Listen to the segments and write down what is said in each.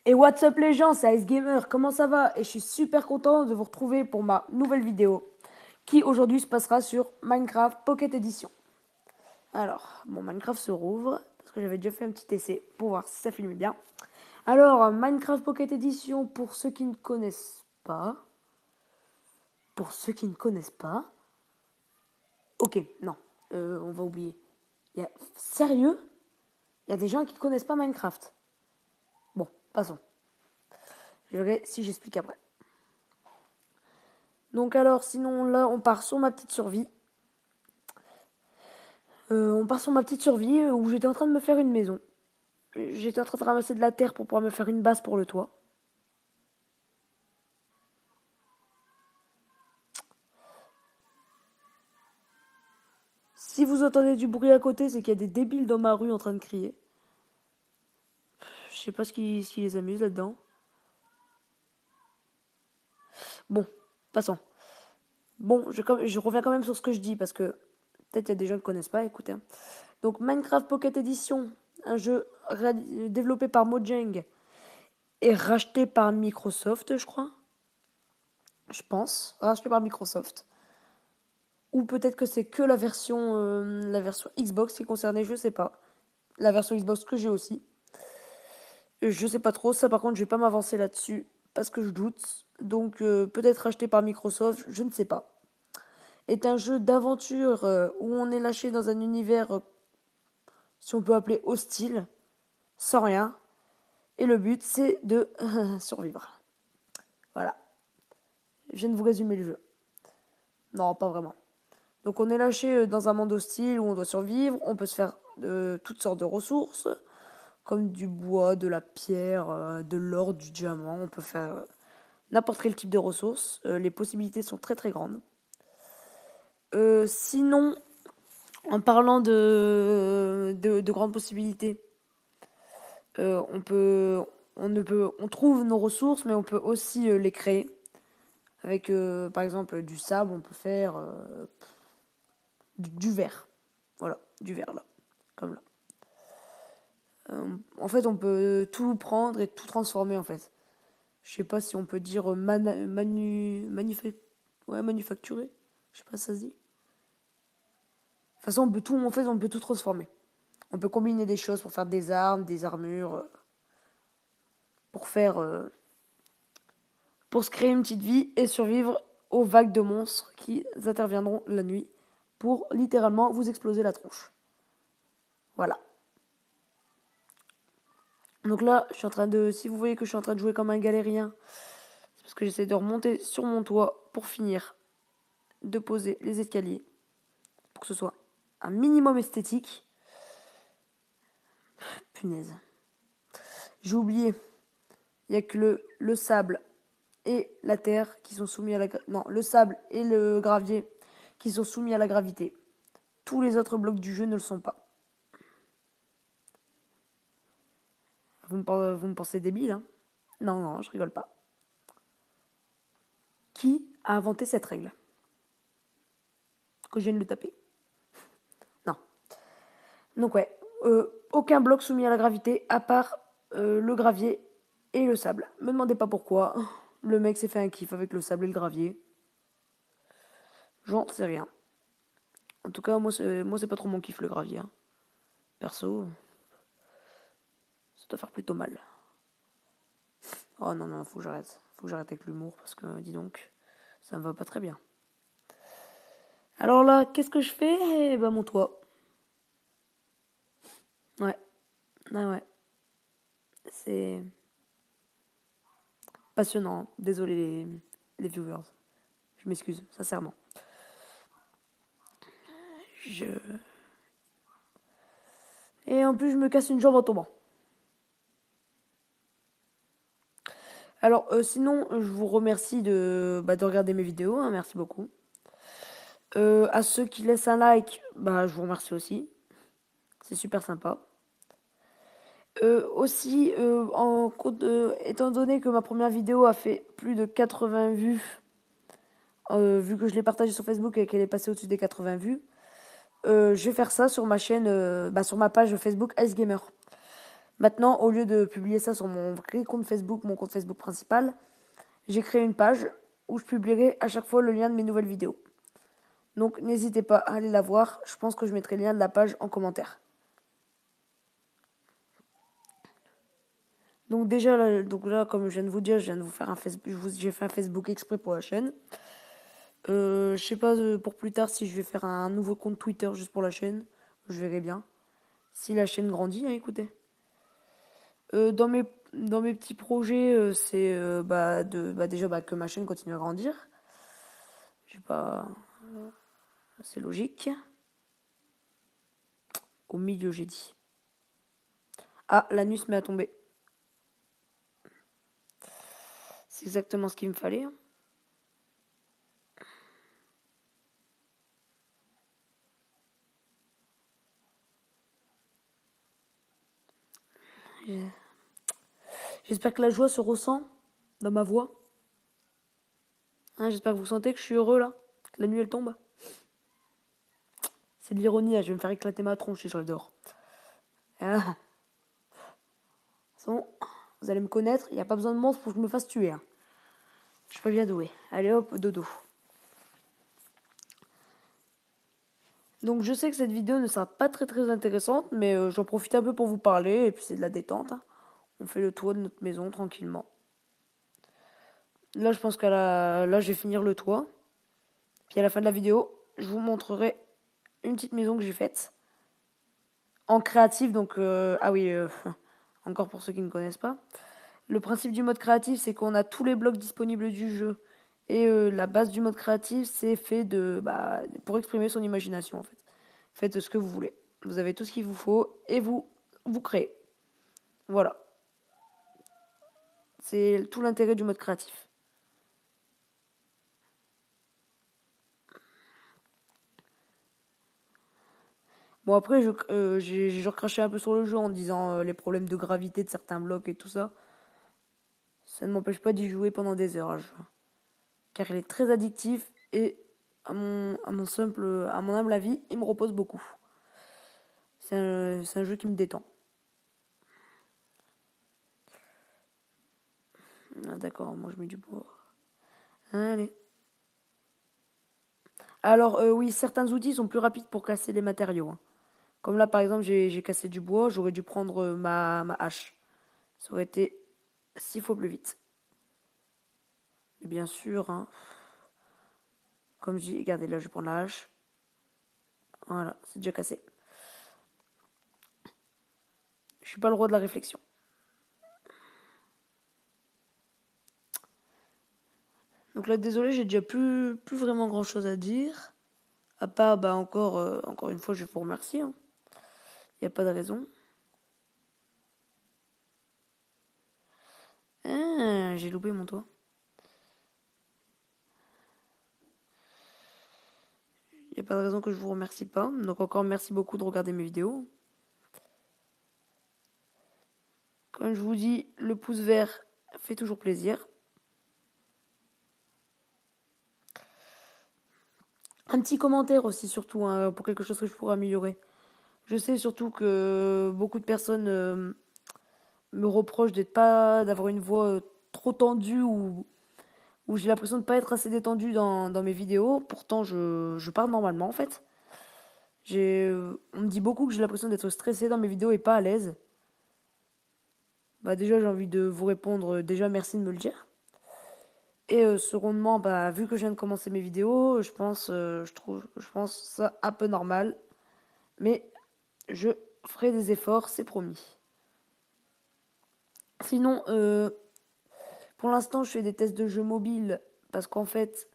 Et what's up les gens, c'est Ice Gamer, comment ça va? Et je suis super content de vous retrouver pour ma nouvelle vidéo qui aujourd'hui se passera sur Minecraft Pocket Edition. Alors, mon Minecraft se rouvre parce que j'avais déjà fait un petit essai pour voir si ça filmait bien. Alors, Minecraft Pocket Edition, pour ceux qui ne connaissent pas, ok, non, on va oublier. Sérieux? Il y a des gens qui ne connaissent pas Minecraft. Bon, passons. Je verrai si j'explique après. Donc alors, sinon là, on part sur ma petite survie. Où j'étais en train de me faire une maison. J'étais en train de ramasser de la terre pour pouvoir me faire une base pour le toit. Si vous entendez du bruit à côté, c'est qu'il y a des débiles dans ma rue en train de crier. Je sais pas ce qui les amuse là-dedans. Bon, passons. Bon, je reviens quand même sur ce que je dis parce que peut-être il y a des gens qui ne connaissent pas, écoutez, hein. Donc Minecraft Pocket Edition, un jeu développé par Mojang et racheté par Microsoft, je crois. Je pense. Racheté par Microsoft. Ou peut-être que c'est que la version Xbox qui est concernée, je sais pas. La version Xbox que j'ai aussi. Je sais pas trop, ça par contre je vais pas m'avancer là-dessus parce que je doute. Donc peut-être acheté par Microsoft, je ne sais pas. Est un jeu d'aventure où on est lâché dans un univers, si on peut appeler hostile, sans rien. Et le but c'est de survivre. Voilà. Je viens de vous résumer le jeu. Non, pas vraiment. Donc on est lâché dans un monde hostile où on doit survivre, on peut se faire toutes sortes de ressources, comme du bois, de la pierre, de l'or, du diamant, on peut faire n'importe quel type de ressources, les possibilités sont très très grandes. Sinon, en parlant de grandes possibilités, on peut, on trouve nos ressources, mais on peut aussi les créer. Avec par exemple du sable, on peut faire du verre. Voilà, du verre là, comme là. En fait, on peut tout prendre et tout transformer en fait. Je sais pas si on peut dire ouais, manufacturer. Je sais pas si ça se dit. De toute façon, on peut tout transformer. On peut combiner des choses pour faire des armes, des armures, pour faire, pour se créer une petite vie et survivre aux vagues de monstres qui interviendront la nuit pour littéralement vous exploser la tronche. Voilà. Donc là, si vous voyez que je suis en train de jouer comme un galérien, c'est parce que j'essaie de remonter sur mon toit pour finir de poser les escaliers pour que ce soit un minimum esthétique. Punaise. J'ai oublié. Il n'y a que le sable et la terre qui sont soumis à la... Non, le sable et le gravier qui sont soumis à la gravité. Tous les autres blocs du jeu ne le sont pas. Vous me pensez débile, hein? Non, non, je rigole pas. Qui a inventé cette règle? Que je viens de le taper. Non. Donc ouais, aucun bloc soumis à la gravité à part le gravier et le sable. Me demandez pas pourquoi. Le mec s'est fait un kiff avec le sable et le gravier. J'en sais rien. En tout cas, moi c'est pas trop mon kiff le gravier, hein. Perso, ça doit faire plutôt mal. Oh non, non, faut que j'arrête. Faut que j'arrête avec l'humour parce que, dis donc, ça me va pas très bien. Alors là, qu'est-ce que je fais? Eh ben, mon toit. Ouais, ouais, ouais. C'est passionnant, hein. Désolé les viewers. Je m'excuse, sincèrement. Je... Et en plus, je me casse une jambe en tombant. Alors, sinon, je vous remercie de regarder mes vidéos, hein, merci beaucoup. À ceux qui laissent un like, bah, je vous remercie aussi. C'est super sympa. Aussi, étant donné que ma première vidéo a fait plus de 80 vues, vu que je l'ai partagée sur Facebook et qu'elle est passée au-dessus des 80 vues, je vais faire ça sur ma chaîne, sur ma page Facebook Ice Gamer. Maintenant, au lieu de publier ça sur mon vrai compte Facebook, mon compte Facebook principal, j'ai créé une page où je publierai à chaque fois le lien de mes nouvelles vidéos. Donc n'hésitez pas à aller la voir, je pense que je mettrai le lien de la page en commentaire. Donc déjà, là, comme je viens de vous dire, je viens de vous faire un Facebook, j'ai fait un Facebook exprès pour la chaîne. Je sais pas pour plus tard si je vais faire un nouveau compte Twitter juste pour la chaîne. Je verrai bien. Si la chaîne grandit, hein, écoutez. Dans mes petits projets, c'est déjà que ma chaîne continue à grandir. Je sais pas, c'est logique. Au milieu, j'ai dit. Ah, la nuit se met à tomber. C'est exactement ce qu'il me fallait, hein. J'espère que la joie se ressent dans ma voix. Hein, j'espère que vous sentez que je suis heureux là. Que la nuit elle tombe. C'est de l'ironie, hein, je vais me faire éclater ma tronche si je rêve dehors. Ah. Bon, vous allez me connaître, il n'y a pas besoin de monstre pour que je me fasse tuer, hein. Je suis pas bien doué. Allez hop, dodo. Donc je sais que cette vidéo ne sera pas très intéressante, mais j'en profite un peu pour vous parler, et puis c'est de la détente, hein. On fait le tour de notre maison tranquillement. Là, je pense là, je vais finir le toit. Puis à la fin de la vidéo, je vous montrerai une petite maison que j'ai faite. En créatif, donc... ah oui, encore pour ceux qui ne connaissent pas. Le principe du mode créatif, c'est qu'on a tous les blocs disponibles du jeu. Et la base du mode créatif, c'est fait pour exprimer son imagination, en fait. Faites ce que vous voulez. Vous avez tout ce qu'il vous faut et vous créez. Voilà. C'est tout l'intérêt du mode créatif. Bon, après, j'ai recraché un peu sur le jeu en disant les problèmes de gravité de certains blocs et tout ça. Ça ne m'empêche pas d'y jouer pendant des heures, car il est très addictif et à mon humble avis, il me repose beaucoup. C'est un jeu qui me détend. Ah, d'accord, moi je mets du bois. Allez. Alors, oui, certains outils sont plus rapides pour casser les matériaux, hein. Comme là, par exemple, j'ai cassé du bois, j'aurais dû prendre ma hache. Ça aurait été 6 fois plus vite. Et bien sûr, hein, comme je dis, regardez, là, je prends la hache. Voilà, c'est déjà cassé. Je suis pas le roi de la réflexion. Donc là, désolé, j'ai déjà plus vraiment grand chose à dire. À part, encore une fois, je vais vous remercier, hein. Il n'y a pas de raison. Ah, j'ai loupé mon toit. Il n'y a pas de raison que je vous remercie pas. Donc encore merci beaucoup de regarder mes vidéos. Comme je vous dis, le pouce vert fait toujours plaisir. Un petit commentaire aussi surtout, hein, pour quelque chose que je pourrais améliorer. Je sais surtout que beaucoup de personnes me reprochent d'avoir une voix trop tendue ou j'ai l'impression de pas être assez détendue dans mes vidéos. Pourtant, je parle normalement en fait. On me dit beaucoup que j'ai l'impression d'être stressée dans mes vidéos et pas à l'aise. Bah déjà, j'ai envie de vous répondre, déjà merci de me le dire. Et secondement, vu que je viens de commencer mes vidéos, je pense ça un peu normal. Mais je ferai des efforts, c'est promis. Sinon, pour l'instant, je fais des tests de jeux mobiles parce qu'en fait,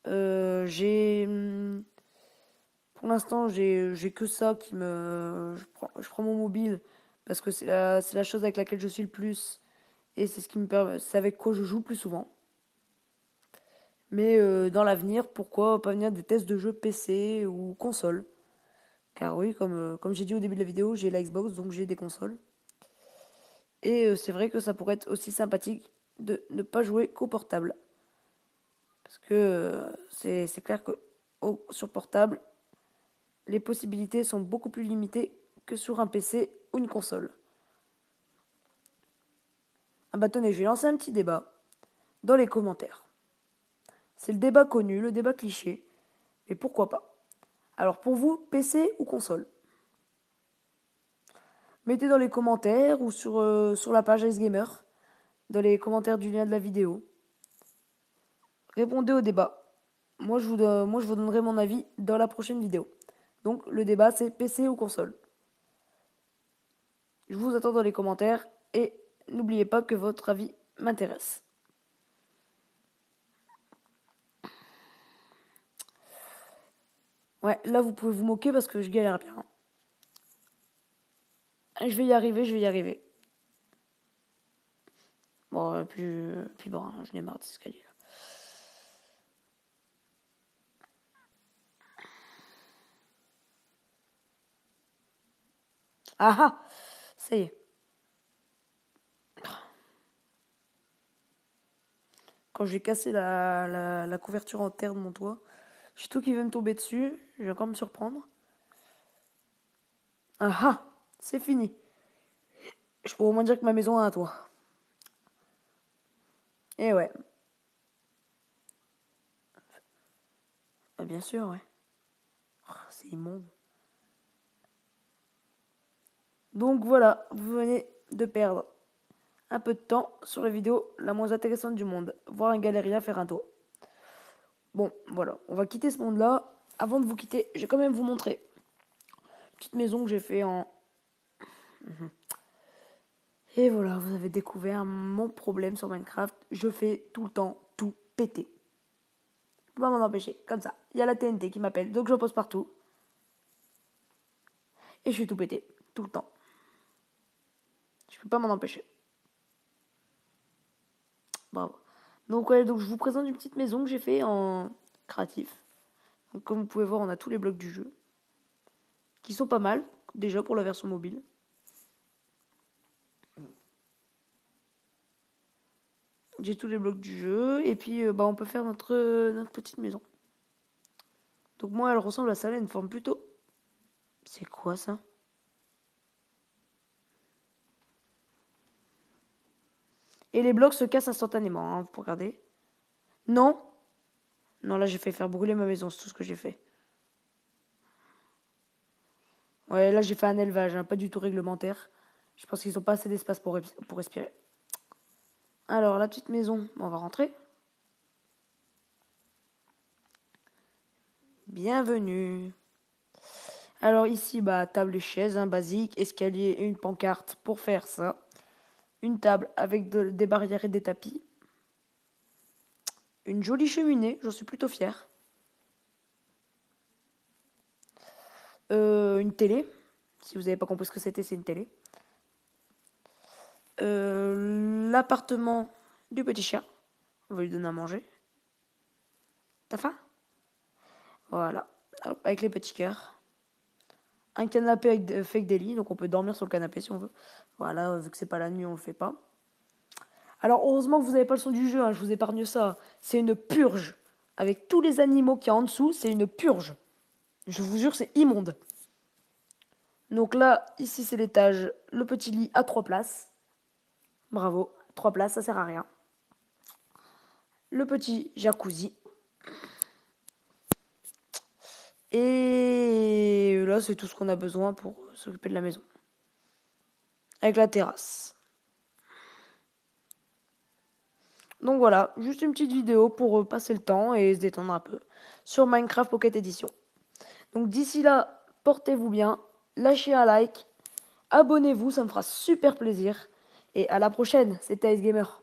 j'ai pour l'instant, j'ai que ça qui me je prends mon mobile parce que c'est la chose avec laquelle je suis le plus et c'est ce qui me permet c'est avec quoi je joue le plus souvent. Mais dans l'avenir, pourquoi pas venir des tests de jeux PC ou console? Car oui, comme j'ai dit au début de la vidéo, j'ai la Xbox, donc j'ai des consoles. Et c'est vrai que ça pourrait être aussi sympathique de ne pas jouer qu'au portable. Parce que c'est clair que sur portable, les possibilités sont beaucoup plus limitées que sur un PC ou une console. Ah bah tenez, je vais lancer un petit débat dans les commentaires. C'est le débat connu, le débat cliché, mais pourquoi pas? Alors pour vous, PC ou console? Mettez dans les commentaires ou sur la page Ice Gamer, dans les commentaires du lien de la vidéo. Répondez au débat. Moi, je vous donnerai mon avis dans la prochaine vidéo. Donc, le débat, c'est PC ou console. Je vous attends dans les commentaires et n'oubliez pas que votre avis m'intéresse. Ouais, là, vous pouvez vous moquer parce que je galère bien. Je vais y arriver, je vais y arriver. Bon, puis bon, je n'ai marre de ces escaliers là. Ah ah! Ça y est. Quand j'ai cassé la couverture en terre de mon toit, j'ai tout qui vient me tomber dessus. Je vais encore me surprendre. Ah ah! C'est fini. Je peux au moins dire que ma maison a un toit. Eh ouais. Bah, bien sûr, ouais. Oh, c'est immonde. Donc voilà, vous venez de perdre un peu de temps sur la vidéo la moins intéressante du monde. Voir un galérien faire un tour. Bon, voilà, on va quitter ce monde-là. Avant de vous quitter, je vais quand même vous montrer une petite maison que j'ai fait en... Et voilà, vous avez découvert mon problème sur Minecraft. Je fais tout le temps tout péter. Je peux pas m'en empêcher, comme ça. Il y a la TNT qui m'appelle, donc je pose partout. Et je fais tout péter, tout le temps. Je peux pas m'en empêcher. Bravo. Donc ouais, donc je vous présente une petite maison que j'ai fait en créatif. Donc comme vous pouvez voir, on a tous les blocs du jeu. Qui sont pas mal, déjà pour la version mobile. J'ai tous les blocs du jeu. Et puis bah, on peut faire notre petite maison. Donc moi, elle ressemble à ça, elle a une forme plutôt... C'est quoi ça? Et les blocs se cassent instantanément, hein, pour regarder. Non. Non, là j'ai fait faire brûler ma maison, c'est tout ce que j'ai fait. Ouais, là j'ai fait un élevage, hein, pas du tout réglementaire. Je pense qu'ils ont pas assez d'espace pour respirer. Alors, la petite maison, on va rentrer. Bienvenue. Alors ici, bah, table et chaise, hein, basique, escalier et une pancarte pour faire ça. Une table avec des barrières et des tapis. Une jolie cheminée, j'en suis plutôt fier. Une télé. Si vous n'avez pas compris ce que c'était, c'est une télé. L'appartement du petit chien. On va lui donner à manger. T'as faim? Voilà. Hop, avec les petits cœurs. Un canapé avec des lits, donc on peut dormir sur le canapé si on veut. Voilà, vu que c'est pas la nuit, on le fait pas. Alors heureusement que vous n'avez pas le son du jeu, hein, je vous épargne ça. C'est une purge. Avec tous les animaux qu'il y a en dessous, c'est une purge. Je vous jure, c'est immonde. Donc là, ici c'est l'étage, le petit lit à 3 places. Bravo, 3 places, ça sert à rien. Le petit jacuzzi. Et là, c'est tout ce qu'on a besoin pour s'occuper de la maison. Avec la terrasse. Donc voilà, juste une petite vidéo pour passer le temps et se détendre un peu sur Minecraft Pocket Edition. Donc d'ici là, portez-vous bien, lâchez un like, abonnez-vous, ça me fera super plaisir. Et à la prochaine, c'était Ice Gamer.